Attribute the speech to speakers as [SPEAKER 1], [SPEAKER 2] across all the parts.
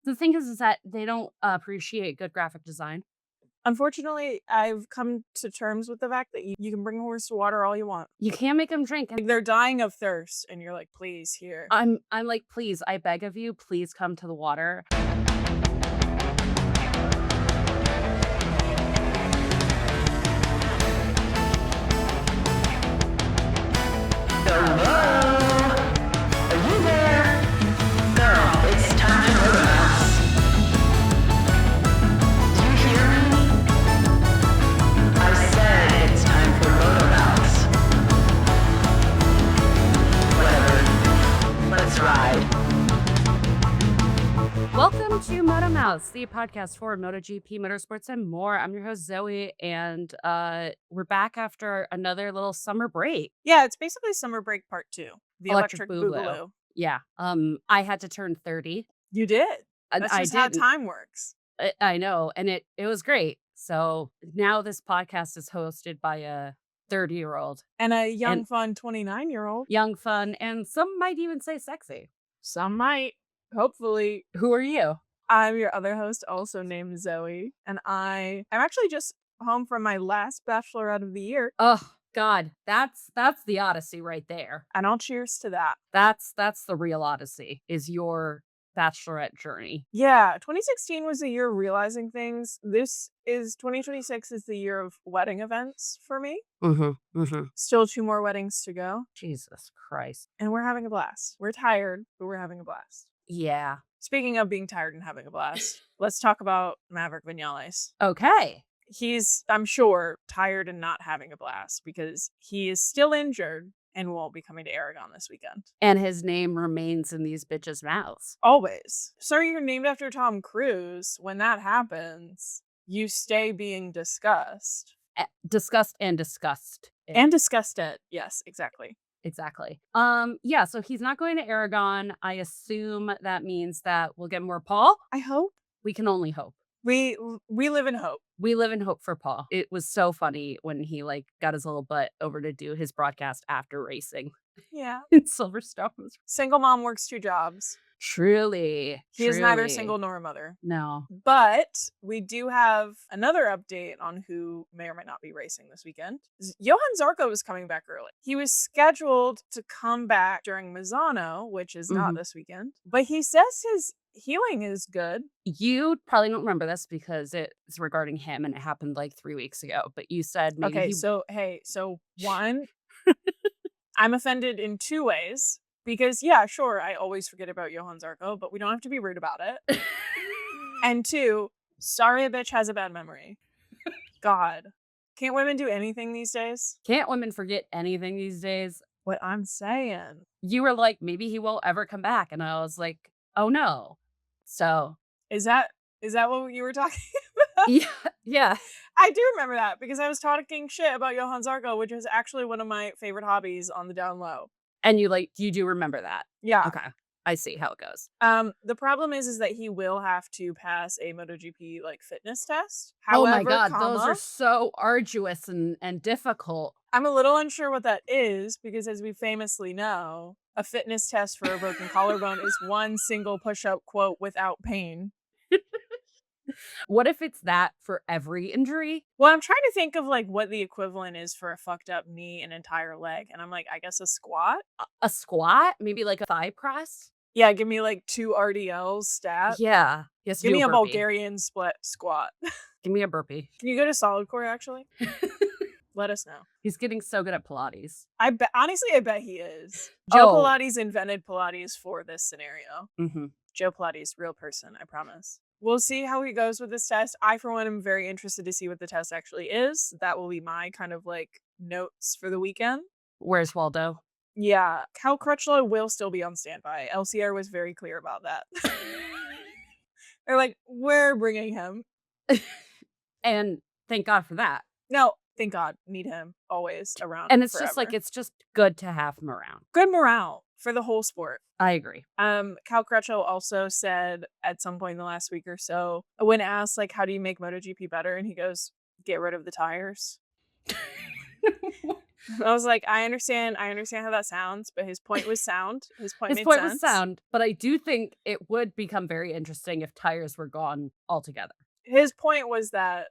[SPEAKER 1] The thing is that they don't appreciate good graphic design.
[SPEAKER 2] Unfortunately, I've come to terms with the fact that you can bring a horse to water all you want.
[SPEAKER 1] You can't make them drink.
[SPEAKER 2] Like, they're dying of thirst, and you're like, please, here.
[SPEAKER 1] I'm like, please, I beg of you, please come to the water. Welcome to MotoMouths, the podcast for MotoGP, motorsports, and more. I'm your host, Zoe, and we're back after another little summer break.
[SPEAKER 2] Yeah, it's basically summer break part 2. The electric boogaloo.
[SPEAKER 1] Yeah. I had to turn 30.
[SPEAKER 2] You did.
[SPEAKER 1] And
[SPEAKER 2] That's just how time works.
[SPEAKER 1] I know, and it was great. So now this podcast is hosted by a 30-year-old.
[SPEAKER 2] And a young, fun 29-year-old.
[SPEAKER 1] Young, fun, and some might even say sexy.
[SPEAKER 2] Some might. Hopefully.
[SPEAKER 1] Who are you?
[SPEAKER 2] I'm your other host, also named Zoe, and I'm actually just home from my last bachelorette of the year.
[SPEAKER 1] Oh God, that's the odyssey right there.
[SPEAKER 2] And I'll cheers to that.
[SPEAKER 1] That's the real odyssey, is your bachelorette journey.
[SPEAKER 2] Yeah, 2016 was the year of realizing things. 2026 is the year of wedding events for me. Still 2 more weddings to go.
[SPEAKER 1] Jesus Christ.
[SPEAKER 2] And we're having a blast. We're tired, but we're having a blast.
[SPEAKER 1] Yeah.
[SPEAKER 2] Speaking of being tired and having a blast, let's talk about Maverick Vinales.
[SPEAKER 1] Okay.
[SPEAKER 2] He's, I'm sure, tired and not having a blast because he is still injured and won't be coming to Aragon this weekend.
[SPEAKER 1] And his name remains in these bitches' mouths.
[SPEAKER 2] Always. Sorry, you're named after Tom Cruise. When that happens, you stay being discussed.
[SPEAKER 1] Discussed and discussed.
[SPEAKER 2] And disgusted. Yes, exactly.
[SPEAKER 1] Exactly. Yeah, so he's not going to Aragon. I assume that means that we'll get more Paul.
[SPEAKER 2] I hope.
[SPEAKER 1] We can only hope.
[SPEAKER 2] We live in hope.
[SPEAKER 1] We live in hope for Paul. It was so funny when he got his little butt over to do his broadcast after racing.
[SPEAKER 2] Yeah.
[SPEAKER 1] In Silverstone.
[SPEAKER 2] Single mom works 2 jobs.
[SPEAKER 1] Truly.
[SPEAKER 2] He is neither single nor a mother.
[SPEAKER 1] No.
[SPEAKER 2] But we do have another update on who may or may not be racing this weekend. Johan Zarco is coming back early. He was scheduled to come back during Misano, which is not this weekend. But he says his healing is good.
[SPEAKER 1] You probably don't remember this because it's regarding him and it happened like 3 weeks ago. But you said maybe
[SPEAKER 2] so one, I'm offended in 2 ways. Because, yeah, sure, I always forget about Johan Zarco, but we don't have to be rude about it. And 2, sorry a bitch has a bad memory. God. Can't women do anything these days?
[SPEAKER 1] Can't women forget anything these days?
[SPEAKER 2] What I'm saying.
[SPEAKER 1] You were like, maybe he won't ever come back. And I was like, oh, no. So.
[SPEAKER 2] Is that what you were talking about?
[SPEAKER 1] Yeah.
[SPEAKER 2] I do remember that because I was talking shit about Johan Zarco, which is actually one of my favorite hobbies on the down low.
[SPEAKER 1] And you do remember that?
[SPEAKER 2] Yeah.
[SPEAKER 1] Okay. I see how it goes.
[SPEAKER 2] The problem is that he will have to pass a MotoGP fitness test. However,
[SPEAKER 1] oh my God, those are so arduous and difficult.
[SPEAKER 2] I'm a little unsure what that is because, as we famously know, a fitness test for a broken collarbone is one single push-up, quote, without pain.
[SPEAKER 1] What if it's that for every injury?
[SPEAKER 2] Well, I'm trying to think of what the equivalent is for a fucked up knee and entire leg. And I'm like, I guess a squat?
[SPEAKER 1] A squat? Maybe like a thigh press?
[SPEAKER 2] Yeah, give me 2 RDLs stat.
[SPEAKER 1] Yeah. Yes,
[SPEAKER 2] give me a Bulgarian split squat.
[SPEAKER 1] Give me a burpee.
[SPEAKER 2] Can you go to Solid Core, actually? Let us know.
[SPEAKER 1] He's getting so good at Pilates.
[SPEAKER 2] I bet he is. Joe Pilates invented Pilates for this scenario. Joe Pilates, real person, I promise. We'll see how he goes with this test. I, for one, am very interested to see what the test actually is. That will be my kind of notes for the weekend.
[SPEAKER 1] Where's Waldo?
[SPEAKER 2] Yeah, Cal Crutchlow will still be on standby. LCR was very clear about that. They're like, we're bringing him.
[SPEAKER 1] And thank God for that.
[SPEAKER 2] No, thank God. Need him always around.
[SPEAKER 1] And it's
[SPEAKER 2] forever.
[SPEAKER 1] it's just good to have him around.
[SPEAKER 2] Good morale for the whole sport.
[SPEAKER 1] I agree.
[SPEAKER 2] Cal Crutchlow also said at some point in the last week or so, when asked how do you make MotoGP better, and he goes, get rid of the tires. I was like, I understand how that sounds, but his point was sound. His point
[SPEAKER 1] His
[SPEAKER 2] made
[SPEAKER 1] point was
[SPEAKER 2] sense.
[SPEAKER 1] sound, but I do think it would become very interesting if tires were gone altogether.
[SPEAKER 2] His point was that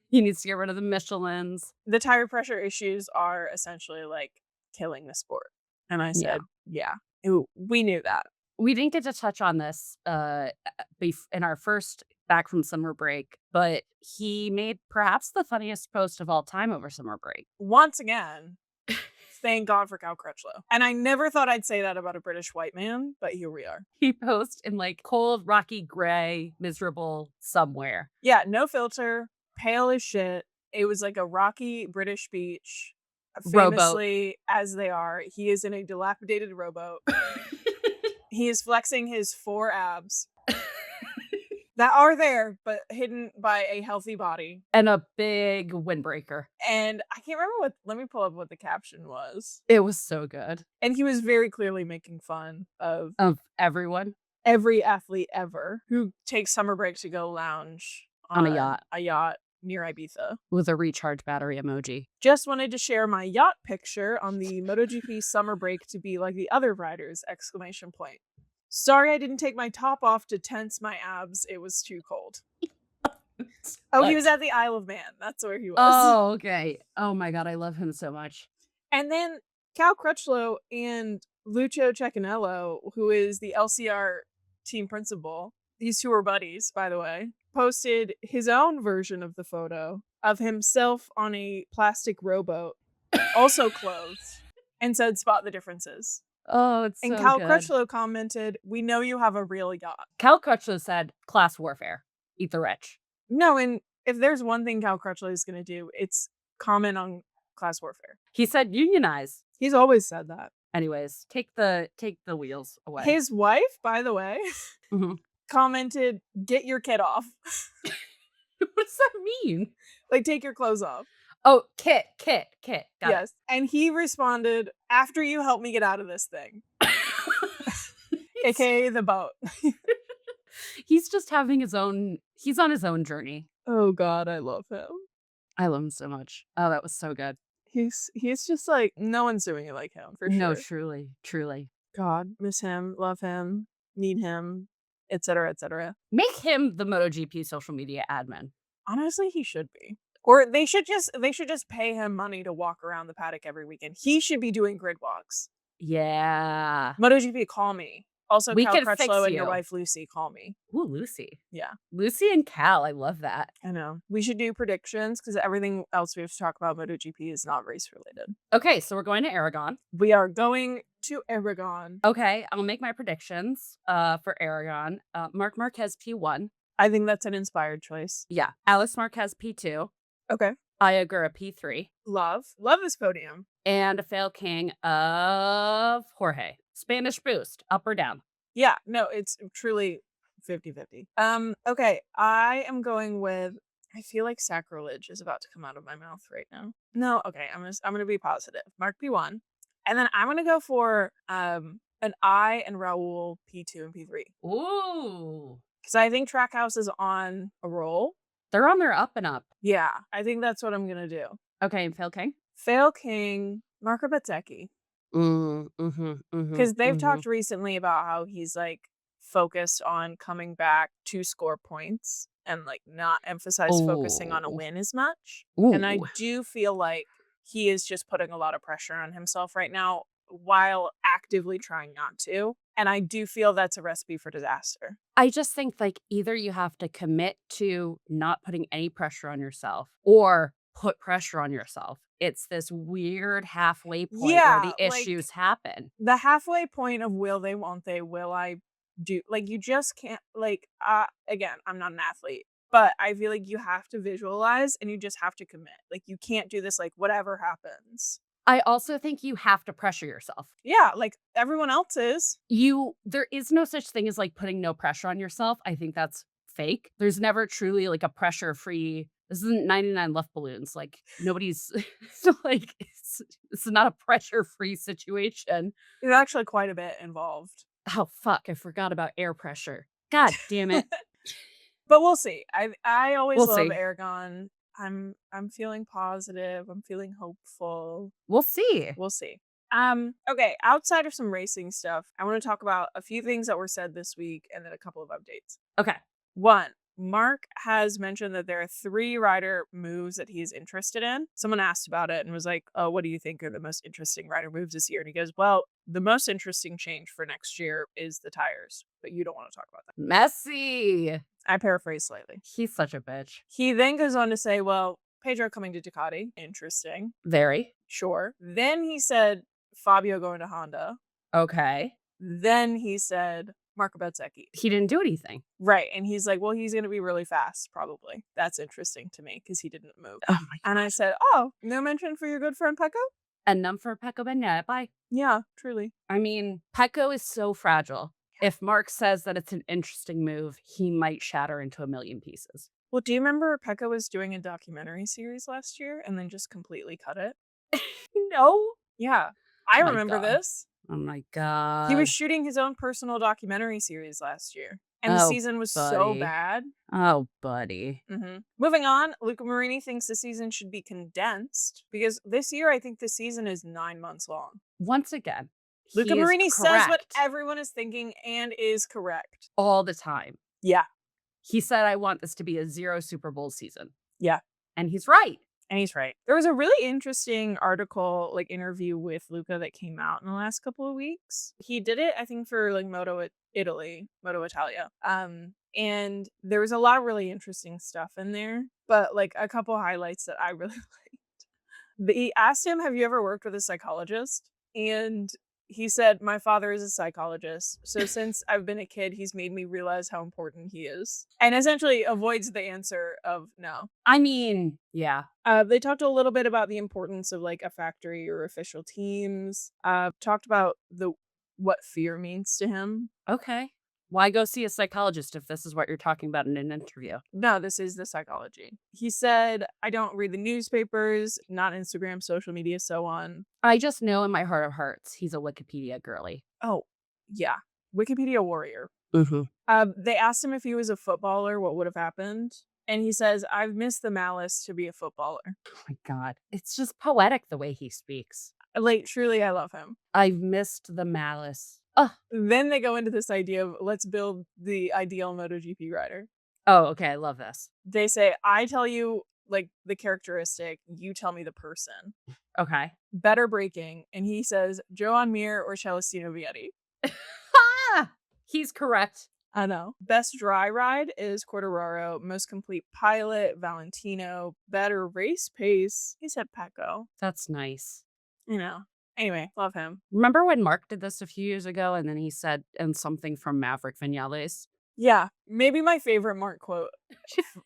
[SPEAKER 1] He needs to get rid of the Michelins.
[SPEAKER 2] the tire pressure issues are essentially like killing the sport. And I
[SPEAKER 1] Yeah.
[SPEAKER 2] said, yeah, we knew that.
[SPEAKER 1] We didn't get to touch on this in our first back from summer break, but he made perhaps the funniest post of all time over summer break.
[SPEAKER 2] Once again, thank God for Cal Crutchlow. And I never thought I'd say that about a British white man, but here we are.
[SPEAKER 1] He posed in like cold, rocky gray, miserable somewhere.
[SPEAKER 2] Yeah, no filter, pale as shit. It was like a rocky British beach. Famously, as they are, he is in a dilapidated rowboat. He is flexing his 4 abs that are there, but hidden by a healthy body.
[SPEAKER 1] And a big windbreaker.
[SPEAKER 2] And I can't remember let me pull up what the caption was.
[SPEAKER 1] It was so good.
[SPEAKER 2] And he was very clearly making fun of
[SPEAKER 1] Everyone.
[SPEAKER 2] Every athlete ever who takes summer break to go lounge
[SPEAKER 1] On a yacht.
[SPEAKER 2] Near Ibiza.
[SPEAKER 1] With a recharge battery emoji.
[SPEAKER 2] Just wanted to share my yacht picture on the MotoGP summer break to be like the other riders! ! Sorry I didn't take my top off to tense my abs. It was too cold. Oh, he was at the Isle of Man. That's where he was.
[SPEAKER 1] Oh, okay. Oh my God, I love him so much.
[SPEAKER 2] And then Cal Crutchlow and Lucio Cecchinello, who is the LCR team principal, these two are buddies, by the way, posted his own version of the photo of himself on a plastic rowboat, also clothed, and said, "Spot the differences."
[SPEAKER 1] Oh, it's so
[SPEAKER 2] And Cal
[SPEAKER 1] good.
[SPEAKER 2] Crutchlow commented, "We know you have a real yacht."
[SPEAKER 1] Cal Crutchlow said, class warfare. Eat the rich.
[SPEAKER 2] No, and if there's one thing Cal Crutchlow is going to do, it's comment on class warfare.
[SPEAKER 1] He said unionize.
[SPEAKER 2] He's always said that.
[SPEAKER 1] Anyways, take the wheels away.
[SPEAKER 2] His wife, by the way, commented, "Get your kid off."
[SPEAKER 1] What does that mean?
[SPEAKER 2] Like, take your clothes off.
[SPEAKER 1] Oh, Kit. Got
[SPEAKER 2] yes. And he responded, "After you help me get out of this thing." AKA the boat.
[SPEAKER 1] He's just having he's on his own journey.
[SPEAKER 2] Oh God, I love him.
[SPEAKER 1] I love him so much. Oh, that was so good.
[SPEAKER 2] He's just like, no one's doing it like him, for sure.
[SPEAKER 1] No, truly.
[SPEAKER 2] God, miss him, love him, need him, etc., etc.
[SPEAKER 1] Make him the MotoGP social media admin.
[SPEAKER 2] Honestly, he should be. Or they should just pay him money to walk around the paddock every weekend. He should be doing grid walks.
[SPEAKER 1] Yeah.
[SPEAKER 2] MotoGP, call me. Also,
[SPEAKER 1] We
[SPEAKER 2] Cal
[SPEAKER 1] can
[SPEAKER 2] Crutchlow
[SPEAKER 1] fix
[SPEAKER 2] and your
[SPEAKER 1] you.
[SPEAKER 2] wife Lucy, call me.
[SPEAKER 1] Ooh, Lucy.
[SPEAKER 2] Yeah.
[SPEAKER 1] Lucy and Cal, I love that.
[SPEAKER 2] I know. We should do predictions because everything else we have to talk about MotoGP is not race related.
[SPEAKER 1] Okay, so we're going to Aragon.
[SPEAKER 2] We are going to Aragon.
[SPEAKER 1] Okay, I'll make my predictions for Aragon. Marc Marquez P1.
[SPEAKER 2] I think that's an inspired choice.
[SPEAKER 1] Yeah. Alex Marquez P2.
[SPEAKER 2] Okay.
[SPEAKER 1] Ayagura P3.
[SPEAKER 2] Love this podium.
[SPEAKER 1] And a fail king of Jorge. Spanish boost, up or down?
[SPEAKER 2] Yeah, no, it's truly 50-50. Okay, I am going with, I feel like sacrilege is about to come out of my mouth right now. No, okay, I'm gonna be positive. Mark P1. And then I'm gonna go for an I and Raul P2 and P3.
[SPEAKER 1] Ooh.
[SPEAKER 2] Because I think Trackhouse is on a roll.
[SPEAKER 1] They're on their up and up.
[SPEAKER 2] Yeah, I think that's what I'm gonna do.
[SPEAKER 1] Okay, and fail king?
[SPEAKER 2] Fail king, Marco Bezzecchi. Because they've talked recently about how he's like focused on coming back to score points and like not emphasize focusing on a win as much.
[SPEAKER 1] Ooh.
[SPEAKER 2] And I do feel like he is just putting a lot of pressure on himself right now while actively trying not to. And I do feel that's a recipe for disaster.
[SPEAKER 1] I just think like either you have to commit to not putting any pressure on yourself or put pressure on yourself. It's this weird halfway point where the issues happen.
[SPEAKER 2] The halfway point of will they, won't they, will I do, like you just can't, like, again, I'm not an athlete, but I feel like you have to visualize and you just have to commit. Like you can't do this like whatever happens.
[SPEAKER 1] I also think you have to pressure yourself.
[SPEAKER 2] Yeah, like everyone else is.
[SPEAKER 1] There is no such thing as like putting no pressure on yourself. I think that's fake. There's never truly like a pressure-free. This isn't 99 Left Balloons. Like nobody's like it's not a pressure-free situation.
[SPEAKER 2] There's actually quite a bit involved.
[SPEAKER 1] Oh fuck! I forgot about air pressure. God damn it.
[SPEAKER 2] But we'll see. I always love Aragon. I'm feeling positive. I'm feeling hopeful.
[SPEAKER 1] We'll see.
[SPEAKER 2] We'll see. Okay, outside of some racing stuff, I want to talk about a few things that were said this week and then a couple of updates.
[SPEAKER 1] Okay.
[SPEAKER 2] One, Mark has mentioned that there are 3 rider moves that he's interested in. Someone asked about it and was like, "Oh, what do you think are the most interesting rider moves this year?" And he goes, "Well, the most interesting change for next year is the tires, but you don't want to talk about that."
[SPEAKER 1] Messy.
[SPEAKER 2] I paraphrase slightly.
[SPEAKER 1] He's such a bitch.
[SPEAKER 2] He then goes on to say, "Well, Pedro coming to Ducati, interesting.
[SPEAKER 1] Very.
[SPEAKER 2] Sure." Then he said Fabio going to Honda.
[SPEAKER 1] Okay.
[SPEAKER 2] Then he said Marco Bezzecchi.
[SPEAKER 1] He didn't do anything.
[SPEAKER 2] Right. And he's like, well, he's going to be really fast, probably. That's interesting to me because he didn't move.
[SPEAKER 1] Oh my
[SPEAKER 2] And I said, oh, no mention for your good friend Pecco?
[SPEAKER 1] And none for Pecco Bagnaia.
[SPEAKER 2] Yeah, truly.
[SPEAKER 1] I mean, Pecco is so fragile. If Mark says that it's an interesting move, he might shatter into a million pieces.
[SPEAKER 2] Well, do you remember Pecco was doing a documentary series last year and then just completely cut it?
[SPEAKER 1] No.
[SPEAKER 2] Yeah. I
[SPEAKER 1] My
[SPEAKER 2] remember
[SPEAKER 1] God.
[SPEAKER 2] this.
[SPEAKER 1] Oh my God.
[SPEAKER 2] He was shooting his own personal documentary series last year. And the
[SPEAKER 1] Oh,
[SPEAKER 2] season was so
[SPEAKER 1] buddy.
[SPEAKER 2] bad.
[SPEAKER 1] Oh, buddy.
[SPEAKER 2] Moving on, Luca Marini thinks the season should be condensed because this year I think the season is 9 months long.
[SPEAKER 1] Once again,
[SPEAKER 2] Luca
[SPEAKER 1] he is
[SPEAKER 2] Marini says what
[SPEAKER 1] correct
[SPEAKER 2] everyone is thinking and is correct.
[SPEAKER 1] all the time.
[SPEAKER 2] Yeah.
[SPEAKER 1] He said, I want this to be a 0 Super Bowl season.
[SPEAKER 2] Yeah.
[SPEAKER 1] And he's right.
[SPEAKER 2] And he's right. There was a really interesting article, like interview with Luca that came out in the last couple of weeks. He did it, I think, for like Moto Italia. And there was a lot of really interesting stuff in there, but like a couple highlights that I really liked. He asked him, have you ever worked with a psychologist? And he said, my father is a psychologist. So since I've been a kid, he's made me realize how important he is. And essentially avoids the answer of no.
[SPEAKER 1] I mean, yeah.
[SPEAKER 2] They talked a little bit about the importance of like a factory or official teams. Talked about what fear means to him.
[SPEAKER 1] Okay. Why go see a psychologist if this is what you're talking about in an interview?
[SPEAKER 2] No, this is the psychology. He said, I don't read the newspapers, not Instagram, social media, so on.
[SPEAKER 1] I just know in my heart of hearts, he's a Wikipedia girly.
[SPEAKER 2] Oh, yeah. Wikipedia warrior.
[SPEAKER 1] Mm-hmm.
[SPEAKER 2] They asked him if he was a footballer, what would have happened? And he says, I've missed the malice to be a footballer.
[SPEAKER 1] Oh my God. It's just poetic the way he speaks.
[SPEAKER 2] Like, truly, I love him.
[SPEAKER 1] I've missed the malice.
[SPEAKER 2] Then they go into this idea of let's build the ideal MotoGP rider.
[SPEAKER 1] Oh, okay. I love this.
[SPEAKER 2] They say, I tell you like the characteristic, you tell me the person.
[SPEAKER 1] Okay.
[SPEAKER 2] Better braking. And he says, Joan Mir or Celestino Vietti.
[SPEAKER 1] He's correct.
[SPEAKER 2] I know. Best dry ride is Quartararo. Most complete pilot, Valentino. Better race pace, he said Pecco.
[SPEAKER 1] That's nice.
[SPEAKER 2] You know. Anyway, love him.
[SPEAKER 1] Remember when Mark did this a few years ago and then he said, and something from Maverick Vinales?
[SPEAKER 2] Yeah, maybe my favorite Mark quote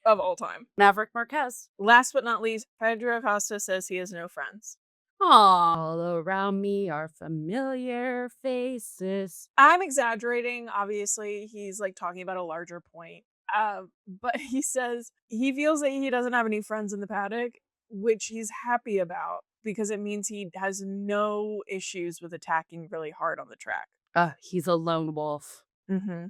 [SPEAKER 2] of all time.
[SPEAKER 1] Maverick Marquez.
[SPEAKER 2] Last but not least, Pedro Acosta says he has no friends.
[SPEAKER 1] All around me are familiar faces.
[SPEAKER 2] I'm exaggerating. Obviously, he's like talking about a larger point. But he says he feels that he doesn't have any friends in the paddock, which he's happy about because it means he has no issues with attacking really hard on the track.
[SPEAKER 1] He's a lone wolf.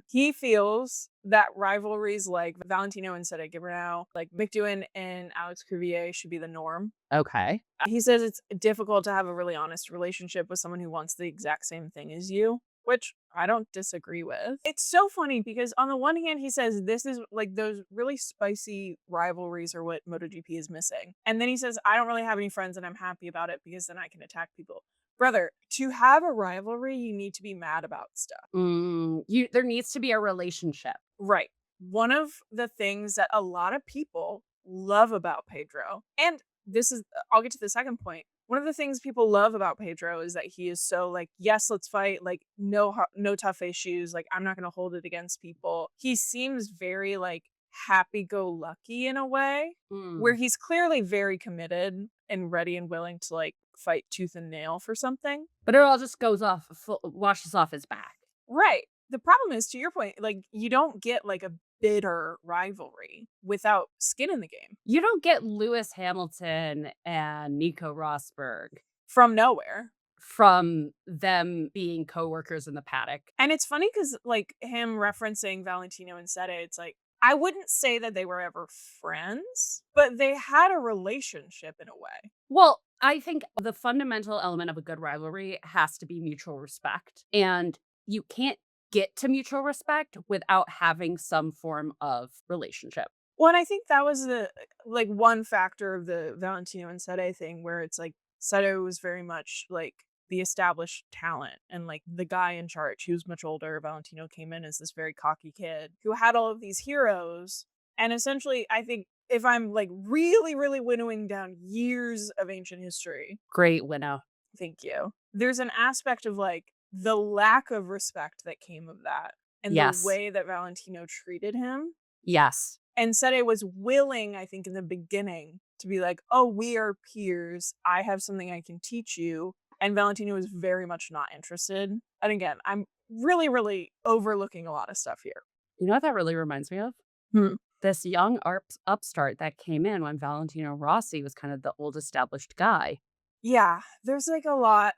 [SPEAKER 2] He feels that rivalries like Valentino and Sete Gibernau, like McDougan and Alex Crivier should be the norm.
[SPEAKER 1] Okay.
[SPEAKER 2] He says it's difficult to have a really honest relationship with someone who wants the exact same thing as you, which I don't disagree with. It's so funny because on the one hand, he says this is like those really spicy rivalries are what MotoGP is missing. And then he says, I don't really have any friends and I'm happy about it because then I can attack people. Brother, to have a rivalry, you need to be mad about stuff.
[SPEAKER 1] There needs to be a relationship.
[SPEAKER 2] Right. One of the things that a lot of people love about Pedro, and this is, I'll get to the second point. One of the things people love about Pedro is that he is so like, yes, let's fight. Like no tough issues. Like I'm not going to hold it against people. He seems very like happy-go-lucky in a way where he's clearly very committed and ready and willing to like fight tooth and nail for something.
[SPEAKER 1] But it all just goes off, washes off his back.
[SPEAKER 2] Right. The problem is, to your point, like you don't get like a bitter rivalry without skin in the game.
[SPEAKER 1] You don't get Lewis Hamilton and Nico Rosberg
[SPEAKER 2] from nowhere.
[SPEAKER 1] From them being coworkers in the paddock.
[SPEAKER 2] And it's funny because like him referencing Valentino and Sete, it's like, I wouldn't say that they were ever friends, but they had a relationship in a way.
[SPEAKER 1] Well, I think the fundamental element of a good rivalry has to be mutual respect, and you can't get to mutual respect without having some form of relationship.
[SPEAKER 2] Well, and I think that was the like one factor of the Valentino and Sede thing where it's like Sede was very much like the established talent and like the guy in charge. He was much older. Valentino came in as this very cocky kid who had all of these heroes. And essentially, I think if I'm like really, really winnowing down years of ancient history,
[SPEAKER 1] Great winnow.
[SPEAKER 2] thank you. There's an aspect of like the lack of respect that came of that and the
[SPEAKER 1] Yes.
[SPEAKER 2] way that Valentino treated him.
[SPEAKER 1] Yes.
[SPEAKER 2] And Sede was willing, I think, in the beginning to be like, oh, we are peers. I have something I can teach you. And Valentino was very much not interested. And again, I'm really, really overlooking a lot of stuff here.
[SPEAKER 1] You know what that really reminds me of?
[SPEAKER 2] Hmm.
[SPEAKER 1] This young upstart that came in when Valentino Rossi was kind of the old established guy.
[SPEAKER 2] Yeah, there's like a lot.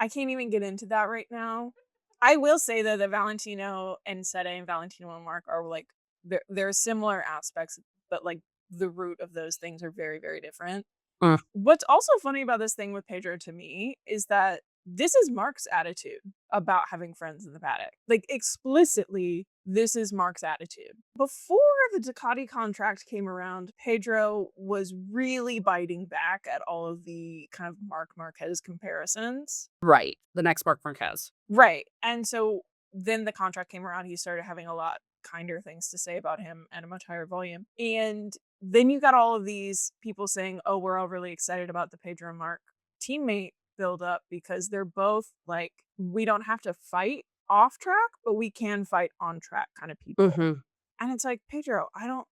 [SPEAKER 2] I can't even get into that right now. I will say though that Valentino and Sede and Valentino and Mark are like there are similar aspects, but like the root of those things are very, very different.
[SPEAKER 1] Mm.
[SPEAKER 2] What's also funny about this thing with Pedro to me is that this is Mark's attitude about having friends in the paddock. Like explicitly, this is Mark's attitude. Before the Ducati contract came around, Pedro was really biting back at all of the kind of Mark Marquez comparisons.
[SPEAKER 1] Right. The next Mark Marquez.
[SPEAKER 2] Right. And so then the contract came around, he started having a lot kinder things to say about him at a much higher volume. And then you got all of these people saying, oh, we're all really excited about the Pedro Mark teammate build up because they're both like, we don't have to fight off track, but we can fight on track kind of people.
[SPEAKER 1] Mhm.
[SPEAKER 2] And it's like, Pedro, I don't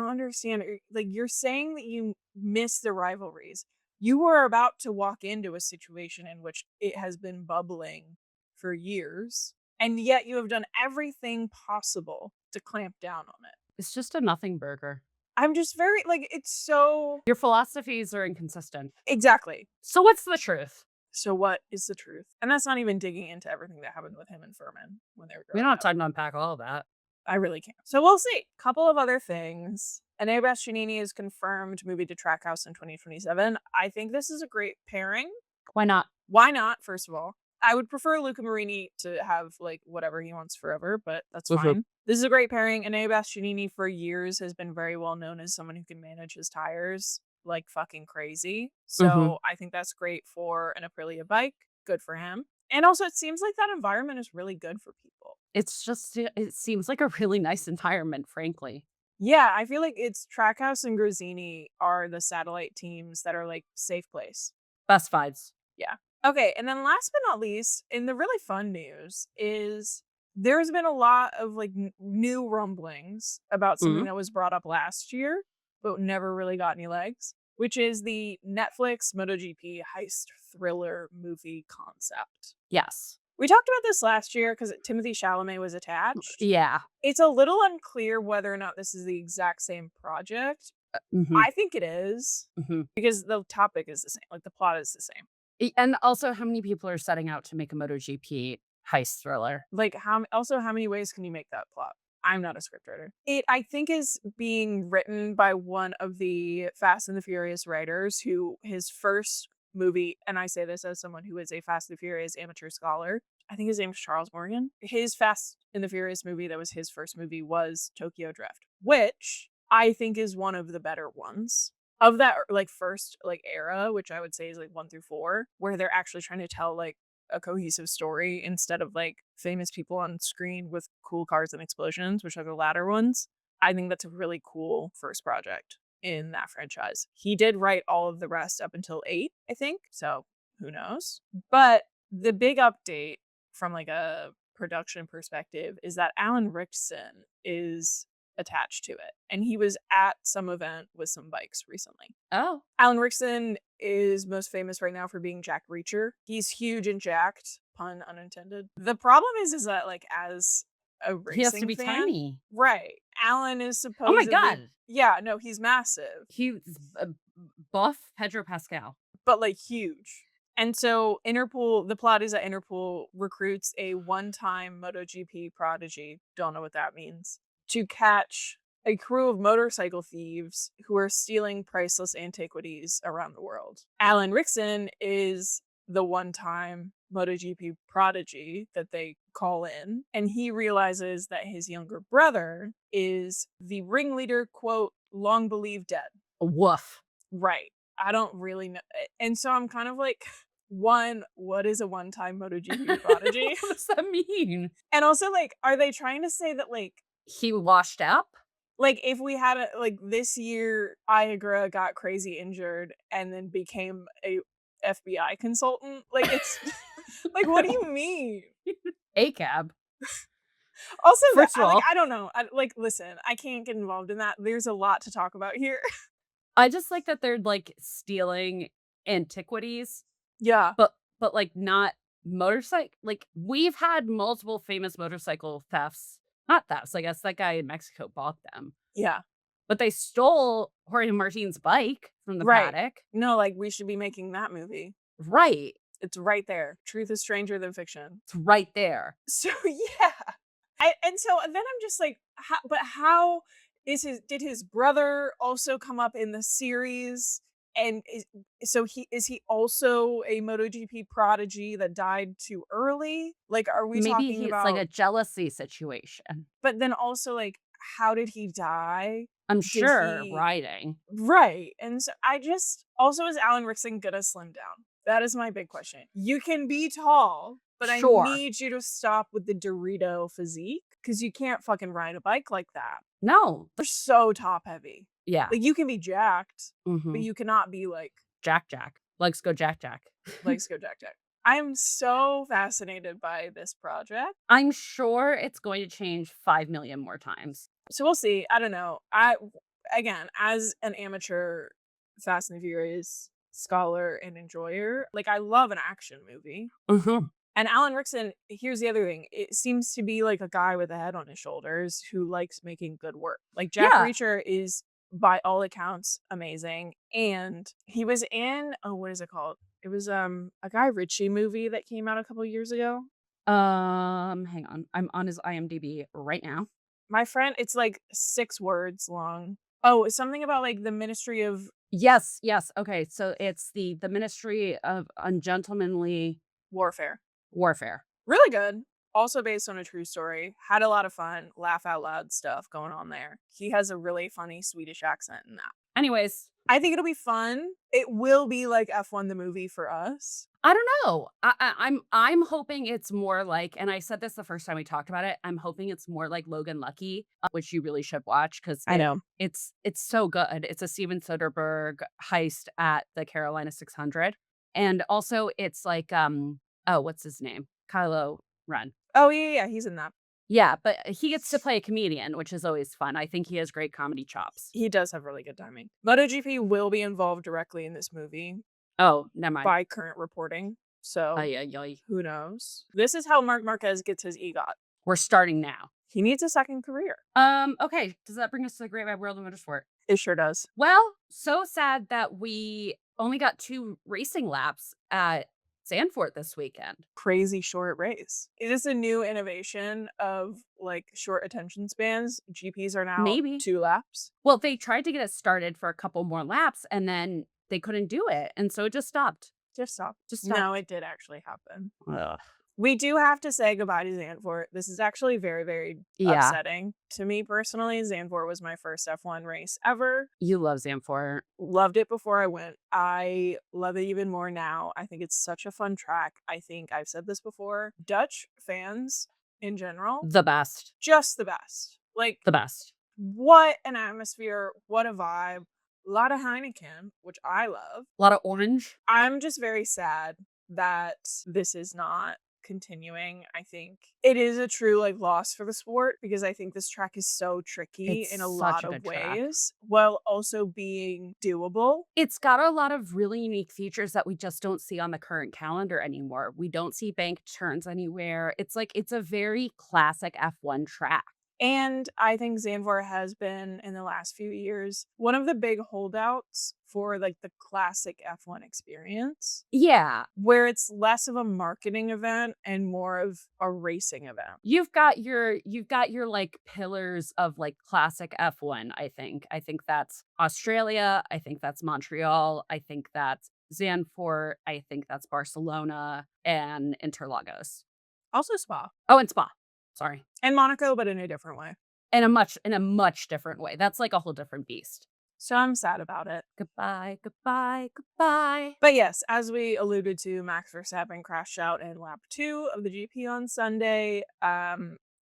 [SPEAKER 2] understand. Like, you're saying that you miss the rivalries. You were about to walk into a situation in which it has been bubbling for years, and yet you have done everything possible to clamp down on it.
[SPEAKER 1] It's just a nothing burger.
[SPEAKER 2] I'm just very like, it's so
[SPEAKER 1] Your philosophies are inconsistent.
[SPEAKER 2] exactly.
[SPEAKER 1] So what's the truth?
[SPEAKER 2] So what is the truth? And that's not even digging into everything that happened with him and Furman when they were
[SPEAKER 1] We
[SPEAKER 2] growing
[SPEAKER 1] don't have
[SPEAKER 2] up.
[SPEAKER 1] time to unpack all of that.
[SPEAKER 2] I really can't. So we'll see. Couple of other things. Ane Bastianini is confirmed moving to Trackhouse in 2027. I think this is a great pairing.
[SPEAKER 1] Why not?
[SPEAKER 2] Why not, first of all? I would prefer Luca Marini to have like whatever he wants forever, but that's
[SPEAKER 1] Mhm.
[SPEAKER 2] fine. This is a great pairing. Ane Bastianini for years has been very well known as someone who can manage his tires like fucking crazy.
[SPEAKER 1] Mhm.
[SPEAKER 2] So I think that's great for an Aprilia bike. Good for him. And also it seems like that environment is really good for people.
[SPEAKER 1] It's just it seems like a really nice environment, frankly.
[SPEAKER 2] Yeah, I feel like it's Trackhouse and Grosini are the satellite teams that are like safe place.
[SPEAKER 1] Best vibes.
[SPEAKER 2] Yeah. Okay, and then last but not least, in the really fun news is there's been a lot of like new rumblings about something
[SPEAKER 1] Mhm.
[SPEAKER 2] that was brought up last year, but never really got any legs, which is the Netflix MotoGP heist thriller movie concept.
[SPEAKER 1] Yes.
[SPEAKER 2] We talked about this last year because Timothy Chalamet was attached.
[SPEAKER 1] Yeah.
[SPEAKER 2] It's a little unclear whether or not this is the exact same project.
[SPEAKER 1] Mhm.
[SPEAKER 2] I think it is
[SPEAKER 1] Mhm.
[SPEAKER 2] because the topic is the same, like the plot is the same.
[SPEAKER 1] And also how many people are setting out to make a MotoGP heist thriller?
[SPEAKER 2] Like how many ways can you make that plot? I'm not a scriptwriter. It I think is being written by one of the Fast and the Furious writers who his first movie, and I say this as someone who is a Fast and the Furious amateur scholar. I think his name's Charles Morgan. His Fast and the Furious movie that was his first movie was Tokyo Drift, which I think is one of the better ones of that like first like era, which I would say is like 1 through 4, where they're actually trying to tell like a cohesive story instead of like famous people on screen with cool cars and explosions, which are the latter ones. I think that's a really cool first project in that franchise. He did write all of the rest up until 8, I think. So who knows? But the big update from like a production perspective is that Alan Rickson is attached to it. And he was at some event with some bikes recently.
[SPEAKER 1] Oh.
[SPEAKER 2] Alan Rickson is most famous right now for being Jack Reacher. He's huge and jacked, pun unintended. The problem is that like as a
[SPEAKER 1] He has to
[SPEAKER 2] racing
[SPEAKER 1] be
[SPEAKER 2] fan,
[SPEAKER 1] tiny.
[SPEAKER 2] right? Alan is
[SPEAKER 1] Oh my
[SPEAKER 2] supposedly
[SPEAKER 1] god.
[SPEAKER 2] yeah, no, he's massive,
[SPEAKER 1] He's buff Pedro Pascal.
[SPEAKER 2] but like huge. And so Interpol, the plot is that Interpol recruits a one-time MotoGP prodigy. Don't know what that means. to catch a crew of motorcycle thieves who are stealing priceless antiquities around the world. Alan Rickson is the one-time MotoGP prodigy that they call in, and he realizes that his younger brother is the ringleader, quote, long believed dead.
[SPEAKER 1] Woof.
[SPEAKER 2] Right. I don't really know. And so I'm kind of like, one, what is a one-time MotoGP prodigy?
[SPEAKER 1] What does that mean?
[SPEAKER 2] And also, like, are they trying to say that, like,
[SPEAKER 1] He washed up?
[SPEAKER 2] like, if we had a, like, this year, Iagra got crazy injured and then became a FBI consultant? Like, it's, like, what do you mean?
[SPEAKER 1] A cab.
[SPEAKER 2] Also,
[SPEAKER 1] First of all,
[SPEAKER 2] I don't know. Like, listen, I can't get involved in that. There's a lot to talk about here.
[SPEAKER 1] I just like that they're, like, stealing antiquities,
[SPEAKER 2] Yeah.
[SPEAKER 1] but, like, not motorcycle. Like, we've had multiple famous motorcycle thefts. Not thefts, I guess that guy in Mexico bought them.
[SPEAKER 2] Yeah.
[SPEAKER 1] But they stole Jorge Martin's bike from the
[SPEAKER 2] Right.
[SPEAKER 1] paddock.
[SPEAKER 2] No, like, we should be making that movie.
[SPEAKER 1] Right.
[SPEAKER 2] It's right there. Truth is stranger than fiction.
[SPEAKER 1] It's right there.
[SPEAKER 2] So, yeah. And so then I'm just like, how did his brother also come up in the series? And is he also a MotoGP prodigy that died too early? Like, are we
[SPEAKER 1] Maybe
[SPEAKER 2] talking
[SPEAKER 1] it's
[SPEAKER 2] about,
[SPEAKER 1] like a jealousy situation.
[SPEAKER 2] but then also, like, how did he die?
[SPEAKER 1] I'm
[SPEAKER 2] Did
[SPEAKER 1] sure
[SPEAKER 2] he
[SPEAKER 1] riding.
[SPEAKER 2] Right. And so I just also, is Alan Rickson gonna slim down? That is my big question. You can be tall, but
[SPEAKER 1] Sure.
[SPEAKER 2] I need you to stop with the Dorito physique because you can't fucking ride a bike like that.
[SPEAKER 1] No.
[SPEAKER 2] They're so top heavy.
[SPEAKER 1] Yeah.
[SPEAKER 2] Like, you can be jacked, but
[SPEAKER 1] Mhm.
[SPEAKER 2] you cannot be like
[SPEAKER 1] Jack Jack. Legs go Jack Jack.
[SPEAKER 2] legs go jack jack. I am so fascinated by this project.
[SPEAKER 1] I'm sure it's going to change 5 million more times.
[SPEAKER 2] So we'll see. I don't know. Again, as an amateur Fast and Furious scholar and enjoyer, like, I love an action movie.
[SPEAKER 1] Mhm.
[SPEAKER 2] And Alan Rickson, here's the other thing. It seems to be like a guy with a head on his shoulders who likes making good work. Like, Jack
[SPEAKER 1] Yeah.
[SPEAKER 2] Reacher is, by all accounts, amazing. And he was in, what is it called? It was a Guy Ritchie movie that came out a couple years ago.
[SPEAKER 1] Hang on. I'm on his IMDb right now.
[SPEAKER 2] My friend, it's like 6 words long. Oh, it's something about like the Ministry of
[SPEAKER 1] Yes, yes. Okay, so it's the Ministry of Ungentlemanly
[SPEAKER 2] Warfare.
[SPEAKER 1] Warfare.
[SPEAKER 2] Really good. Also based on a true story. Had a lot of fun, laugh out loud stuff going on there. He has a really funny Swedish accent in that.
[SPEAKER 1] Anyways,
[SPEAKER 2] I think it'll be fun. It will be like F1 the movie for us.
[SPEAKER 1] I don't know. I'm hoping it's more like, and I said this the first time we talked about it. I'm hoping it's more like Logan Lucky, which you really should watch because
[SPEAKER 2] know.
[SPEAKER 1] it's so good. It's a Steven Soderbergh heist at the Carolina 600, and also it's like what's his name? Kylo Ren.
[SPEAKER 2] Oh, yeah, he's in that.
[SPEAKER 1] Yeah, but he gets to play a comedian, which is always fun. I think he has great comedy chops.
[SPEAKER 2] He does have really good timing. MotoGP will be involved directly in this movie
[SPEAKER 1] Oh, never mind.
[SPEAKER 2] by current reporting. So
[SPEAKER 1] Ay, ay, ay.
[SPEAKER 2] who knows? This is how Marc Marquez gets his EGOT.
[SPEAKER 1] We're starting now.
[SPEAKER 2] He needs a second career.
[SPEAKER 1] Okay. Does that bring us to the Great Wide World of Motorsport?
[SPEAKER 2] It sure does.
[SPEAKER 1] Well, so sad that we only got 2 racing laps at Zandvoort this weekend.
[SPEAKER 2] Crazy short race. Is this a new innovation of like short attention spans? GPs are now
[SPEAKER 1] Maybe.
[SPEAKER 2] 2 laps.
[SPEAKER 1] Well, they tried to get us started for a couple more laps and then they couldn't do it. And so it just stopped.
[SPEAKER 2] Just stop.
[SPEAKER 1] Just stopped.
[SPEAKER 2] No, it did actually happen.
[SPEAKER 1] Ugh.
[SPEAKER 2] We do have to say goodbye to Zandvoort. This is actually very, very
[SPEAKER 1] Yeah.
[SPEAKER 2] upsetting. To me personally, Zandvoort was my first F1 race ever.
[SPEAKER 1] You love Zandvoort.
[SPEAKER 2] Loved it before I went. I love it even more now. I think it's such a fun track. I think I've said this before. Dutch fans in general,
[SPEAKER 1] The best.
[SPEAKER 2] just the best. Like,
[SPEAKER 1] The best.
[SPEAKER 2] what an atmosphere. What a vibe. A lot of Heineken, which I love.
[SPEAKER 1] A lot of orange.
[SPEAKER 2] I'm just very sad that this is not continuing. I think it is a true like loss for the sport because I think this track is so tricky
[SPEAKER 1] It's
[SPEAKER 2] in a
[SPEAKER 1] such
[SPEAKER 2] lot
[SPEAKER 1] a
[SPEAKER 2] of
[SPEAKER 1] good track.
[SPEAKER 2] ways while also being doable.
[SPEAKER 1] It's got a lot of really unique features that we just don't see on the current calendar anymore. We don't see banked turns anywhere. It's like it's a very classic F1 track.
[SPEAKER 2] And I think Zandvoort has been, in the last few years, one of the big holdouts for like the classic F1 experience,
[SPEAKER 1] Yeah.
[SPEAKER 2] where it's less of a marketing event and more of a racing event.
[SPEAKER 1] You've got your like pillars of like classic F1, I think. I think that's Australia, I think that's Montreal, I think that's Zandvoort, I think that's Barcelona and Interlagos.
[SPEAKER 2] Also Spa
[SPEAKER 1] Oh, and Spa. Sorry.
[SPEAKER 2] and Monaco, but in a different way.
[SPEAKER 1] In a much different way. That's like a whole different beast.
[SPEAKER 2] So I'm sad about it.
[SPEAKER 1] Goodbye, goodbye, goodbye.
[SPEAKER 2] But yes, as we alluded to, Max Verstappen crashed out in lap 2 of the GP on Sunday,